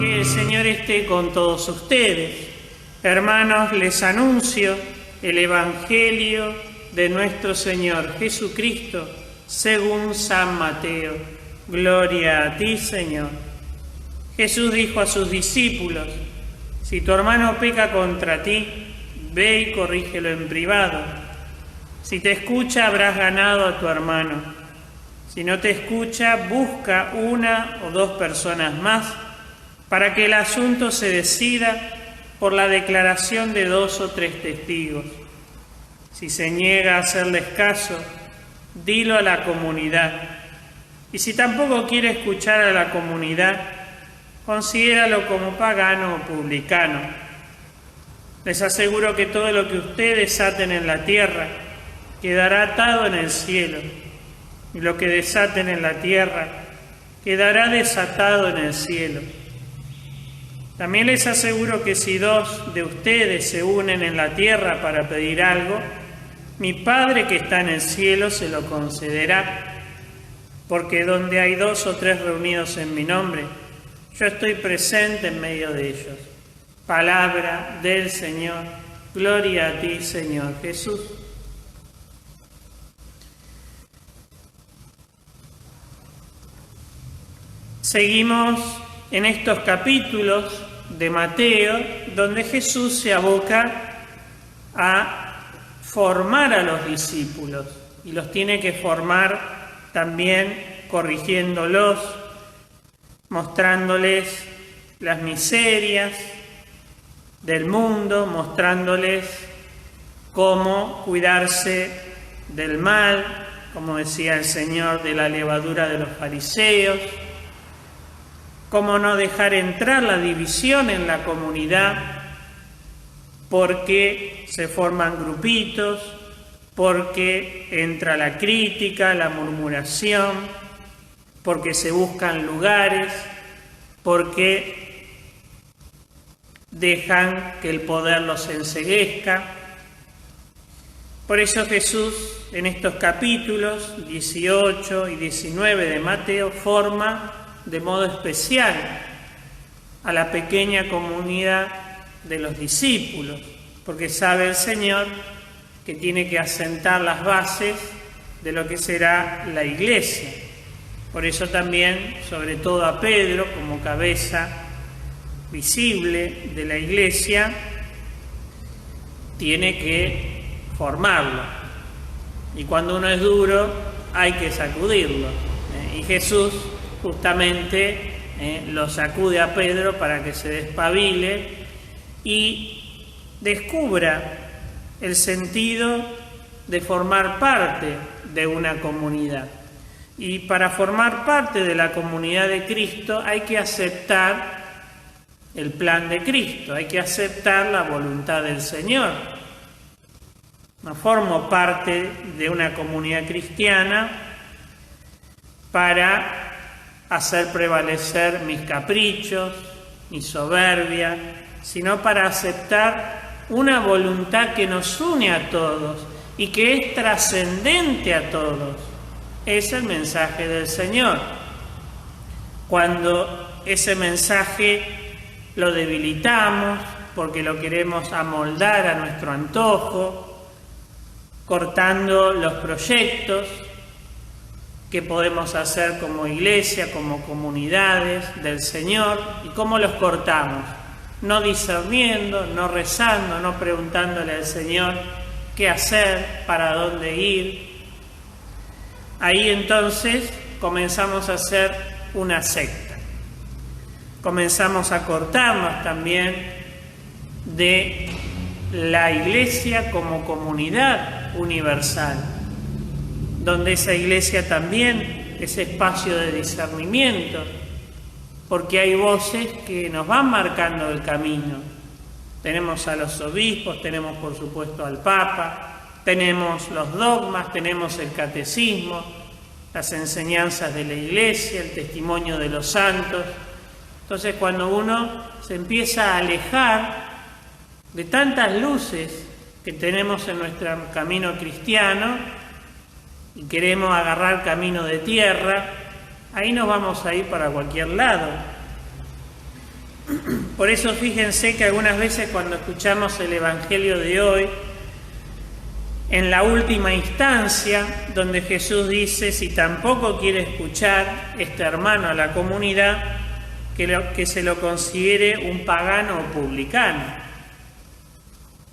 Que el Señor esté con todos ustedes. Hermanos, les anuncio el Evangelio de nuestro Señor Jesucristo según San Mateo. Gloria a ti, Señor. Jesús dijo a sus discípulos: si tu hermano peca contra ti, ve y corrígelo en privado. Si te escucha, habrás ganado a tu hermano. Si no te escucha, busca una o dos personas más para que el asunto se decida por la declaración de 2 o 3 testigos. Si se niega a hacerles caso, dilo a la comunidad. Y si tampoco quiere escuchar a la comunidad, considéralo como pagano o publicano. Les aseguro que todo lo que ustedes aten en la tierra quedará atado en el cielo, y lo que desaten en la tierra quedará desatado en el cielo. También les aseguro que si 2 de ustedes se unen en la tierra para pedir algo, mi Padre que está en el cielo se lo concederá, porque donde hay 2 o 3 reunidos en mi nombre, yo estoy presente en medio de ellos. Palabra del Señor. Gloria a ti, Señor Jesús. Seguimos en estos capítulos de Mateo, donde Jesús se aboca a formar a los discípulos y los tiene que formar también corrigiéndolos, mostrándoles las miserias del mundo, mostrándoles cómo cuidarse del mal, como decía el Señor, de la levadura de los fariseos, cómo no dejar entrar la división en la comunidad, porque se forman grupitos, porque entra la crítica, la murmuración, porque se buscan lugares, porque dejan que el poder los enceguezca. Por eso Jesús, en estos capítulos 18 y 19 de Mateo, forma de modo especial a la pequeña comunidad de los discípulos, porque sabe el Señor que tiene que asentar las bases de lo que será la Iglesia. Por eso también, sobre todo a Pedro, como cabeza visible de la Iglesia, tiene que formarlo. Y cuando uno es duro, hay que sacudirlo. Y Jesús justamente lo sacude a Pedro para que se despabile y descubra el sentido de formar parte de una comunidad. Y para formar parte de la comunidad de Cristo hay que aceptar el plan de Cristo, hay que aceptar la voluntad del Señor. No formo parte de una comunidad cristiana para hacer prevalecer mis caprichos, mi soberbia, sino para aceptar una voluntad que nos une a todos y que es trascendente a todos. Es el mensaje del Señor. Cuando ese mensaje lo debilitamos porque lo queremos amoldar a nuestro antojo, cortando los proyectos que podemos hacer como iglesia, como comunidades del Señor, y cómo los cortamos, no discerniendo, no rezando, no preguntándole al Señor qué hacer, para dónde ir. Ahí entonces comenzamos a hacer una secta. Comenzamos a cortarnos también de la Iglesia como comunidad universal, donde esa Iglesia también es espacio de discernimiento, porque hay voces que nos van marcando el camino. Tenemos a los obispos, tenemos por supuesto al Papa, tenemos los dogmas, tenemos el catecismo, las enseñanzas de la Iglesia, el testimonio de los santos. Entonces, cuando uno se empieza a alejar de tantas luces que tenemos en nuestro camino cristiano y queremos agarrar camino de tierra, ahí nos vamos a ir para cualquier lado. Por eso fíjense que algunas veces cuando escuchamos el Evangelio de hoy, en la última instancia, donde Jesús dice, si tampoco quiere escuchar este hermano a la comunidad, que se lo considere un pagano o publicano.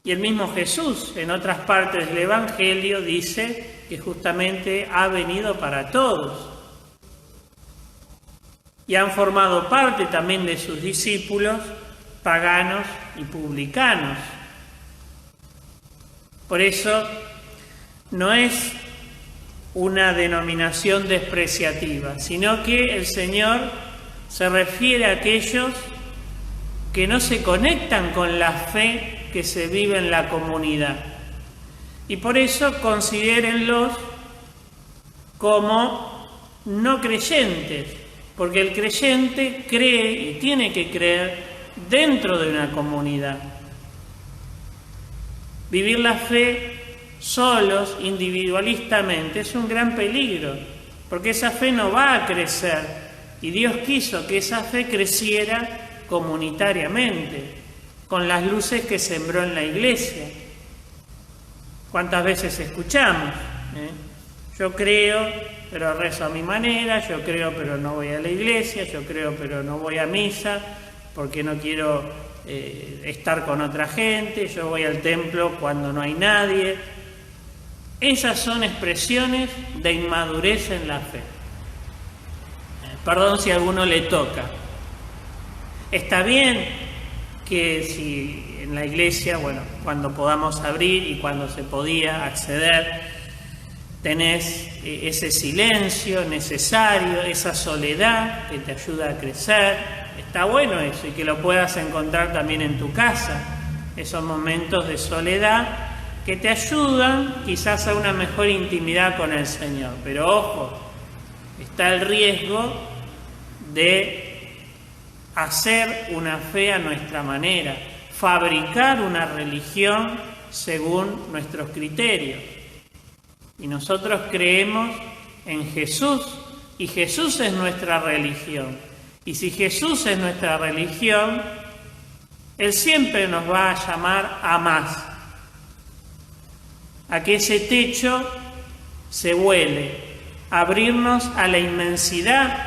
Y el mismo Jesús, en otras partes del Evangelio, dice que justamente ha venido para todos. Y han formado parte también de sus discípulos paganos y publicanos. Por eso no es una denominación despreciativa, sino que el Señor se refiere a aquellos que no se conectan con la fe que se vive en la comunidad. Y por eso considérenlos como no creyentes, porque el creyente cree y tiene que creer dentro de una comunidad. Vivir la fe solos, individualistamente, es un gran peligro, porque esa fe no va a crecer, y Dios quiso que esa fe creciera comunitariamente, con las luces que sembró en la Iglesia. ¿Cuántas veces escuchamos? Yo creo, pero rezo a mi manera, yo creo, pero no voy a la iglesia, yo creo, pero no voy a misa, porque no quiero estar con otra gente, yo voy al templo cuando no hay nadie. Esas son expresiones de inmadurez en la fe. Perdón si a alguno le toca. Está bien que si en la iglesia, bueno, cuando podamos abrir y cuando se podía acceder, tenés ese silencio necesario, esa soledad que te ayuda a crecer. Está bueno eso, y que lo puedas encontrar también en tu casa, esos momentos de soledad que te ayudan quizás a una mejor intimidad con el Señor. Pero ojo, está el riesgo de hacer una fe a nuestra manera, fabricar una religión según nuestros criterios. Y nosotros creemos en Jesús, y Jesús es nuestra religión. Y si Jesús es nuestra religión, Él siempre nos va a llamar a más, a que ese techo se vuele, a abrirnos a la inmensidad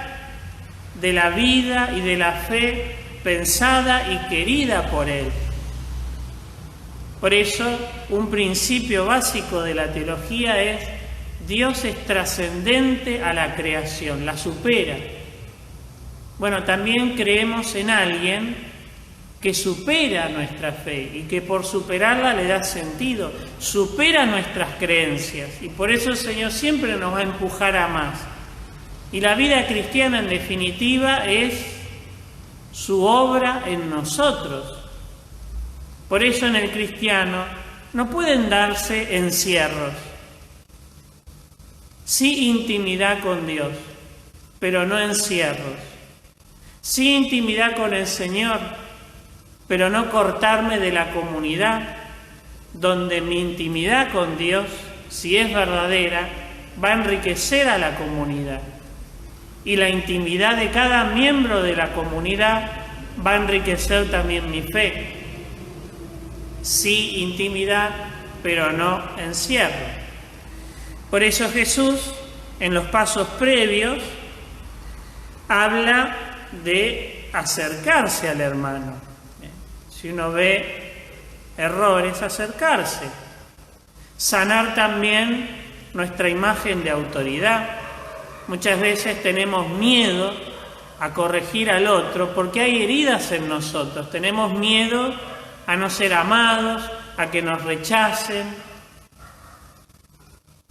de la vida y de la fe pensada y querida por Él. Por eso, un principio básico de la teología es: Dios es trascendente a la creación, la supera. Bueno, también creemos en alguien que supera nuestra fe y que por superarla le da sentido, supera nuestras creencias, y por eso el Señor siempre nos va a empujar a más. Y la vida cristiana, en definitiva, es su obra en nosotros. Por eso en el cristiano no pueden darse encierros. Sí, intimidad con Dios, pero no encierros. Sí, intimidad con el Señor, pero no cortarme de la comunidad, donde mi intimidad con Dios, si es verdadera, va a enriquecer a la comunidad. Y la intimidad de cada miembro de la comunidad va a enriquecer también mi fe. Sí, intimidad, pero no encierro. Por eso Jesús, en los pasos previos, habla de acercarse al hermano. Si uno ve errores, acercarse. Sanar también nuestra imagen de autoridad. Muchas veces tenemos miedo a corregir al otro porque hay heridas en nosotros. Tenemos miedo a no ser amados, a que nos rechacen.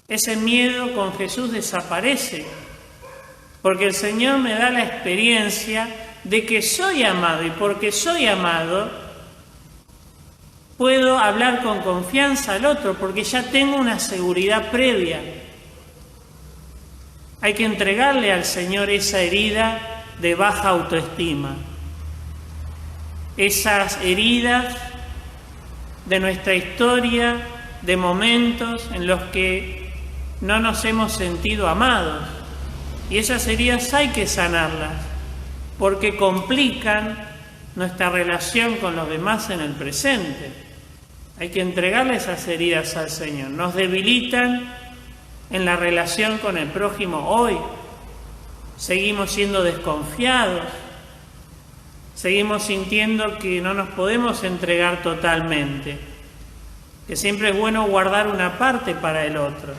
Ese miedo con Jesús desaparece, porque el Señor me da la experiencia de que soy amado, y porque soy amado puedo hablar con confianza al otro, porque ya tengo una seguridad previa. Hay que entregarle al Señor esa herida de baja autoestima, esas heridas de nuestra historia, de momentos en los que no nos hemos sentido amados. Y esas heridas hay que sanarlas, porque complican nuestra relación con los demás en el presente. Hay que entregarle esas heridas al Señor. Nos debilitan en la relación con el prójimo hoy. Seguimos siendo desconfiados. Seguimos sintiendo que no nos podemos entregar totalmente. Que siempre es bueno guardar una parte para el otro.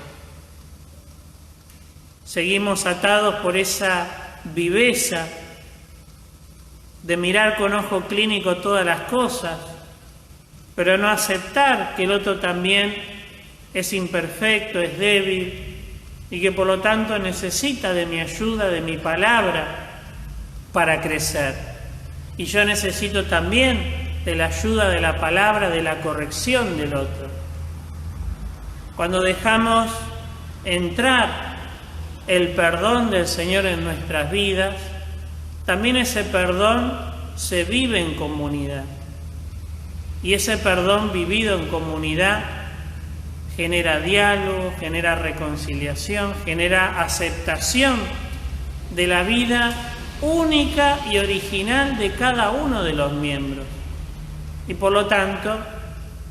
Seguimos atados por esa viveza de mirar con ojo clínico todas las cosas, pero no aceptar que el otro también es imperfecto, es débil y que por lo tanto necesita de mi ayuda, de mi palabra para crecer. Y yo necesito también de la ayuda de la palabra, de la corrección del otro. Cuando dejamos entrar el perdón del Señor en nuestras vidas, también ese perdón se vive en comunidad. Y ese perdón vivido en comunidad genera diálogo, genera reconciliación, genera aceptación de la vida única y original de cada uno de los miembros. Y por lo tanto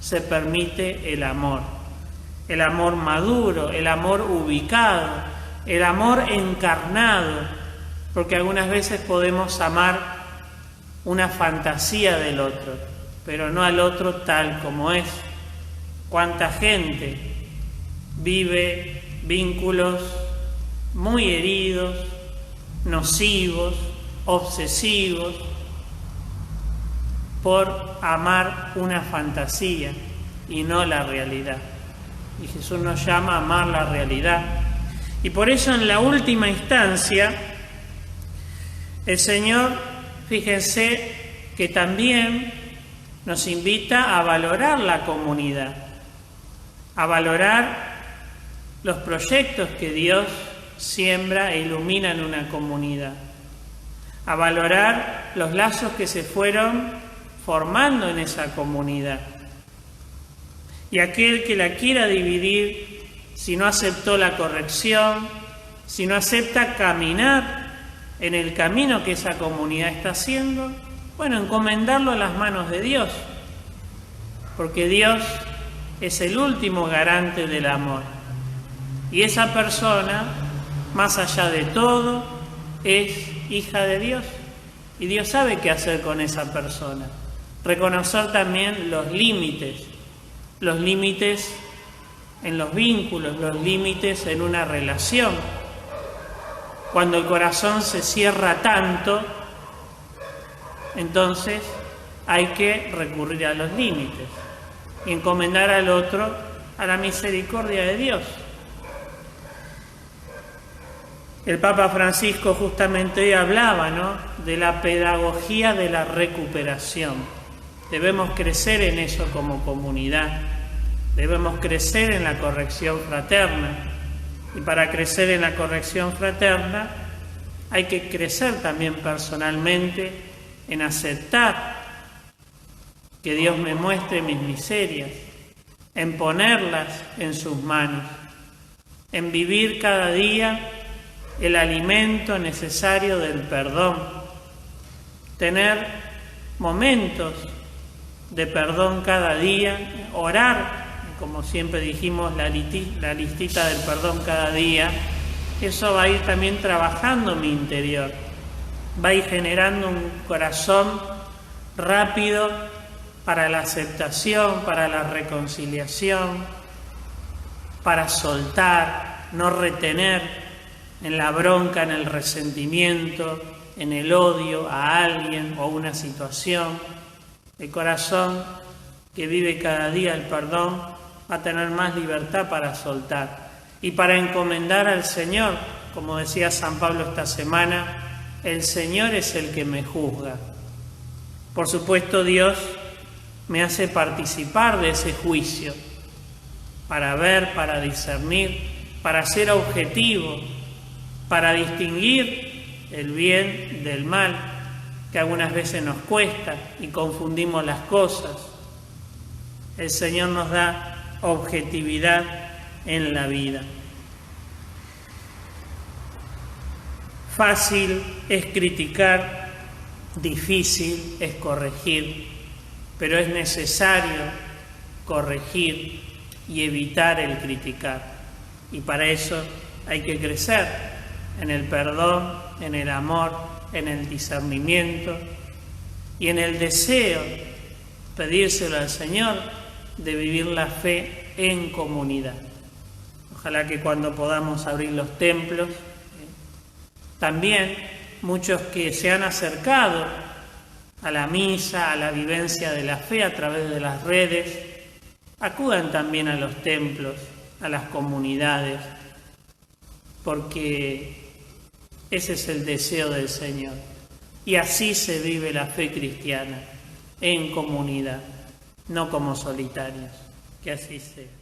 se permite el amor maduro, el amor ubicado, el amor encarnado, porque algunas veces podemos amar una fantasía del otro, pero no al otro tal como es. Cuánta gente vive vínculos muy heridos, nocivos, obsesivos, por amar una fantasía y no la realidad. Y Jesús nos llama a amar la realidad. Y por eso en la última instancia, el Señor, fíjense que también nos invita a valorar la comunidad, a valorar los proyectos que Dios siembra e ilumina en una comunidad, a valorar los lazos que se fueron formando en esa comunidad. Y aquel que la quiera dividir, si no aceptó la corrección, si no acepta caminar en el camino que esa comunidad está haciendo, bueno, encomendarlo a las manos de Dios, porque Dios es el último garante del amor. Y esa persona, más allá de todo, es hija de Dios. Y Dios sabe qué hacer con esa persona. Reconocer también los límites en los vínculos, los límites en una relación. Cuando el corazón se cierra tanto, entonces hay que recurrir a los límites y encomendar al otro a la misericordia de Dios. El Papa Francisco justamente hablaba, ¿no?, de la pedagogía de la recuperación. Debemos crecer en eso como comunidad. Debemos crecer en la corrección fraterna. Y para crecer en la corrección fraterna hay que crecer también personalmente en aceptar que Dios me muestre mis miserias, en ponerlas en sus manos, en vivir cada día el alimento necesario del perdón, tener momentos de perdón cada día, orar, como siempre dijimos, la listita del perdón cada día. Eso va a ir también trabajando mi interior, va a ir generando un corazón rápido para la aceptación, para la reconciliación, para soltar, no retener en la bronca, en el resentimiento, en el odio a alguien o a una situación. El corazón que vive cada día el perdón va a tener más libertad para soltar y para encomendar al Señor. Como decía San Pablo esta semana, el Señor es el que me juzga. Por supuesto, Dios me hace participar de ese juicio, para ver, para discernir, para ser objetivo, para distinguir el bien del mal, que algunas veces nos cuesta y confundimos las cosas. El Señor nos da objetividad en la vida. Fácil es criticar difícil es corregir, pero es necesario corregir y evitar el criticar. Y para eso hay que crecer en el perdón, en el amor, en el discernimiento y en el deseo, pedírselo al Señor, de vivir la fe en comunidad. Ojalá que cuando podamos abrir los templos, también muchos que se han acercado a la misa, a la vivencia de la fe a través de las redes, acudan también a los templos, a las comunidades, porque ese es el deseo del Señor. Y así se vive la fe cristiana, en comunidad, no como solitarios. Que así sea.